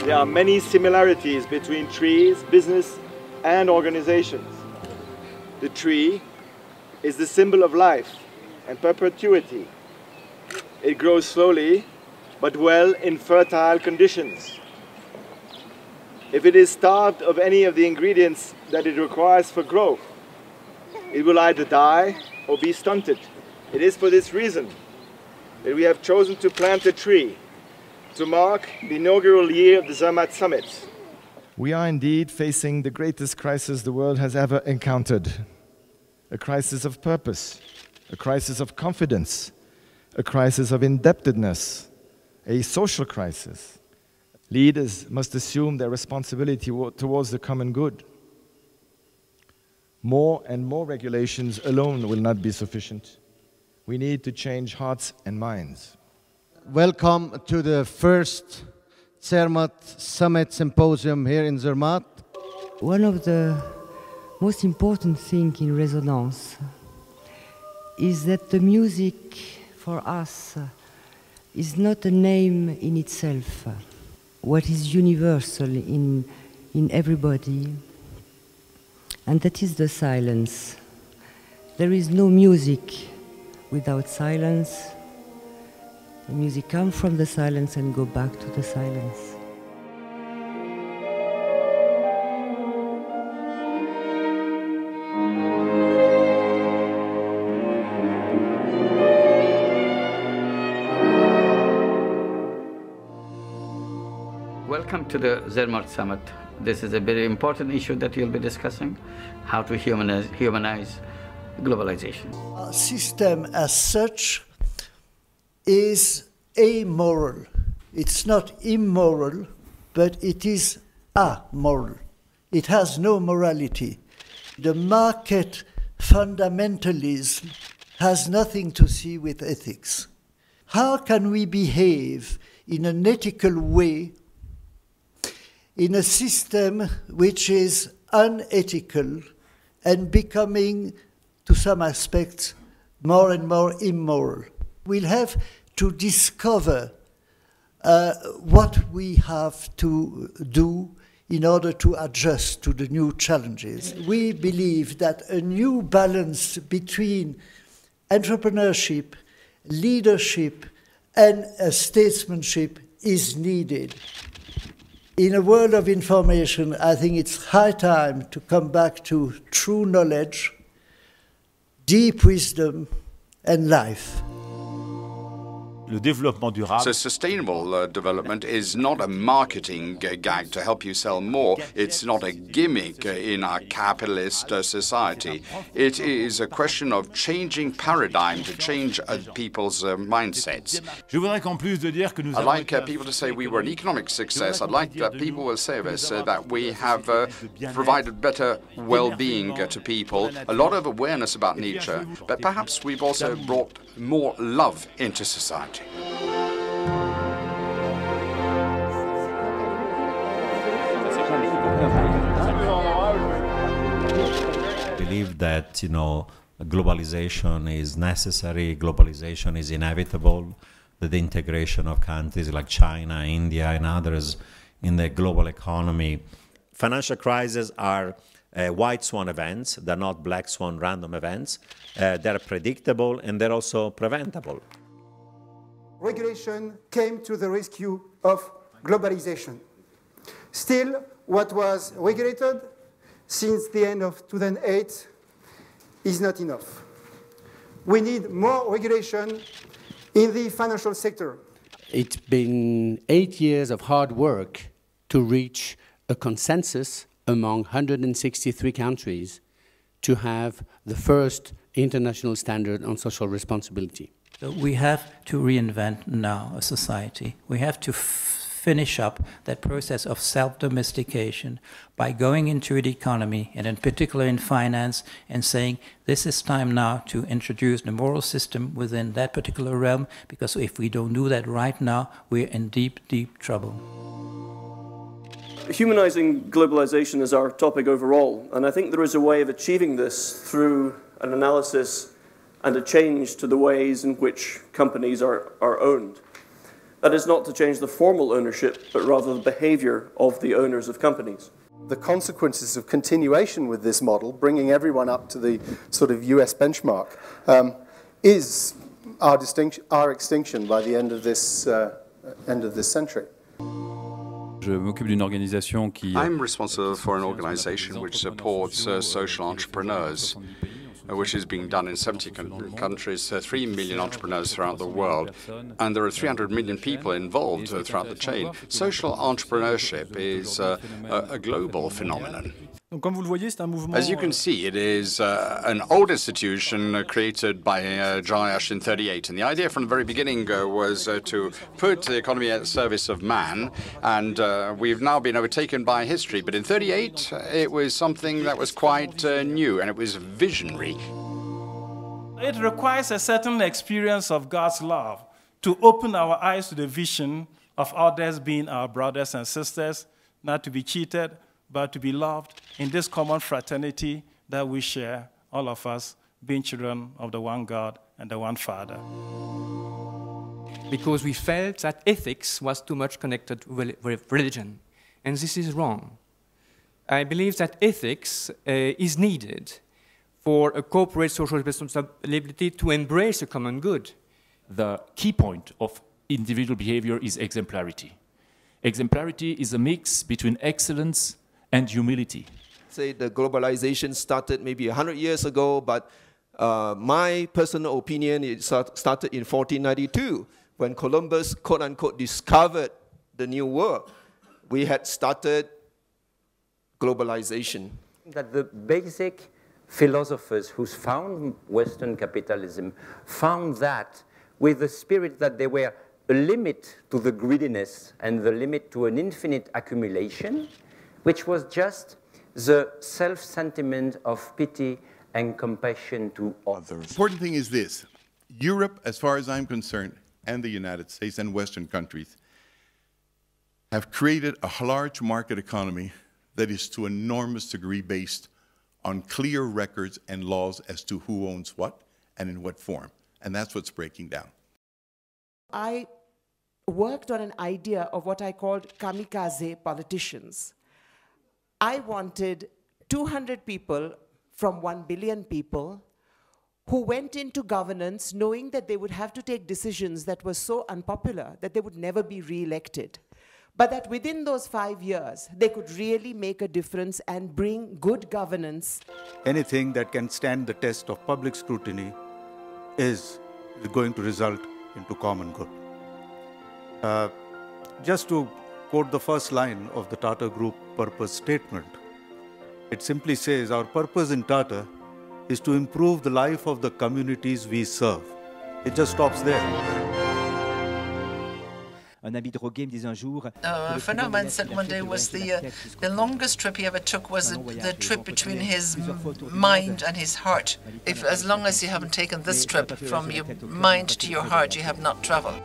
There are many similarities between trees, business, and organizations. The tree is the symbol of life and perpetuity. It grows slowly, but well in fertile conditions. If it is starved of any of the ingredients that it requires for growth, it will either die or be stunted. It is for this reason that we have chosen to plant a tree to mark the inaugural year of the Zermatt Summit. We are indeed facing the greatest crisis the world has ever encountered. A crisis of purpose, a crisis of confidence, a crisis of indebtedness, a social crisis. Leaders must assume their responsibility towards the common good. More and more regulations alone will not be sufficient. We need to change hearts and minds. Welcome to the first Zermatt Summit Symposium here in Zermatt. One of the most important things in resonance is that the music for us is not a name in itself. What is universal in everybody, and that is the silence. There is no music without silence. The music comes from the silence and go back to the silence. Welcome to the Zermatt Summit. This is a very important issue that you'll be discussing, how to humanize globalization. Our system as such is amoral. It's not immoral, but it is amoral. It has no morality. The market fundamentalism has nothing to see with ethics. How can we behave in an ethical way in a system which is unethical and becoming, to some aspects, more and more immoral? We'll have to discover what we have to do in order to adjust to the new challenges. We believe that a new balance between entrepreneurship, leadership, and statesmanship is needed. In a world of information, I think it's high time to come back to true knowledge, deep wisdom, and life. So sustainable development is not a marketing gag to help you sell more. It's not a gimmick in our capitalist society. It is a question of changing paradigm to change people's mindsets. I'd like people to say we were an economic success. I'd like that people will say of us that we have provided better well-being to people, a lot of awareness about nature, but perhaps we've also brought more love into society. I believe that, globalization is necessary, globalization is inevitable, that the integration of countries like China, India, and others in the global economy. Financial crises are white swan events. They're not black swan random events. They're predictable and they're also preventable. Regulation came to the rescue of globalization. Still, what was regulated since the end of 2008 is not enough. We need more regulation in the financial sector. It's been 8 years of hard work to reach a consensus among 163 countries to have the first international standard on social responsibility. So we have to reinvent now a society. We have to finish up that process of self-domestication by going into the economy, and in particular in finance, and saying, this is time now to introduce the moral system within that particular realm, because if we don't do that right now, we're in deep, deep trouble. Humanizing globalization is our topic overall, and I think there is a way of achieving this through an analysis and a change to the ways in which companies are owned. That is not to change the formal ownership, but rather the behavior of the owners of companies. The consequences of continuation with this model, bringing everyone up to the sort of US benchmark, is our extinction by the end of this century. I'm responsible for an organization which supports social entrepreneurs, which is being done in 70 countries, 3 million entrepreneurs throughout the world, and there are 300 million people involved throughout the chain. Social entrepreneurship is a global phenomenon. As you can see, it is an old institution created by Jayash in 1938, and the idea from the very beginning was to put the economy at the service of man, and we've now been overtaken by history. But in 1938, it was something that was quite new, and it was visionary. It requires a certain experience of God's love to open our eyes to the vision of others being our brothers and sisters, not to be cheated, but to be loved in this common fraternity that we share, all of us being children of the one God and the one Father. Because we felt that ethics was too much connected with religion, and this is wrong. I believe that ethics is needed for a corporate social responsibility to embrace a common good. The key point of individual behavior is exemplarity. Exemplarity is a mix between excellence and humility. Say the globalization started maybe 100 years ago, but my personal opinion, it started in 1492 when Columbus, quote-unquote, discovered the New World. We had started globalization. That the basic philosophers who found Western capitalism found that with the spirit that there were a limit to the greediness and the limit to an infinite accumulation, which was just the self-sentiment of pity and compassion to others. The important thing is this. Europe, as far as I'm concerned, and the United States and Western countries have created a large market economy that is to an enormous degree based on clear records and laws as to who owns what and in what form. And that's what's breaking down. I worked on an idea of what I called kamikaze politicians. I wanted 200 people from 1 billion people who went into governance knowing that they would have to take decisions that were so unpopular that they would never be re-elected. But that within those 5 years, they could really make a difference and bring good governance. Anything that can stand the test of public scrutiny is going to result into common good. Just to quote the first line of the Tata Group purpose statement, it simply says, our purpose in Tata is to improve the life of the communities we serve. It just stops there. A friend of mine said one day was the longest trip he ever took was the trip between his mind and his heart. As long as you haven't taken this trip from your mind to your heart, you have not traveled.